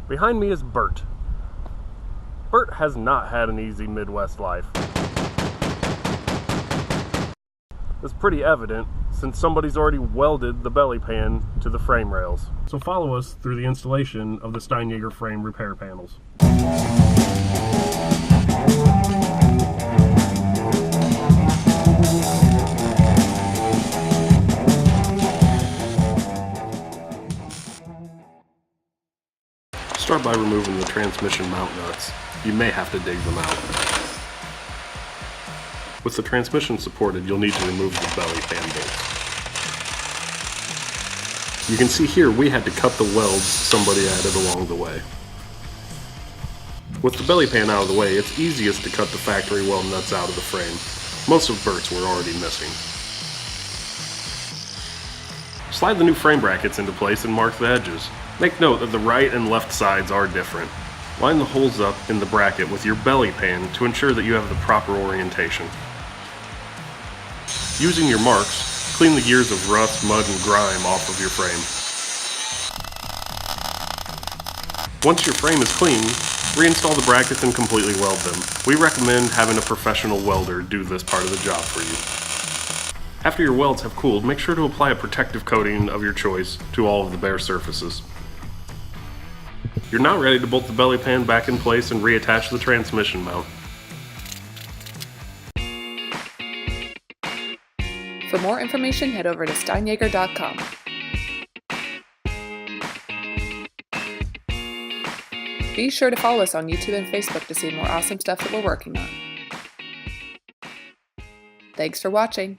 Behind me is Bert. Bert has not had an easy Midwest life. It's pretty evident since somebody's already welded the belly pan to the frame rails. So follow us through the installation of the Steinjager frame repair panels. Start by removing the transmission mount nuts. You may have to dig them out. With the transmission supported, you'll need to remove the belly pan bolts. You can see here we had to cut the welds somebody added along the way. With the belly pan out of the way, it's easiest to cut the factory weld nuts out of the frame. Most of Bert's were already missing. Slide the new frame brackets into place and mark the edges. Make note that the right and left sides are different. Line the holes up in the bracket with your belly pan to ensure that you have the proper orientation. Using your marks, clean the gears of rust, mud, and grime off of your frame. Once your frame is clean, reinstall the brackets and completely weld them. We recommend having a professional welder do this part of the job for you. After your welds have cooled, make sure to apply a protective coating of your choice to all of the bare surfaces. You're now ready to bolt the belly pan back in place and reattach the transmission mount. For more information, head over to steinjager.com. Be sure to follow us on YouTube and Facebook to see more awesome stuff that we're working on. Thanks for watching.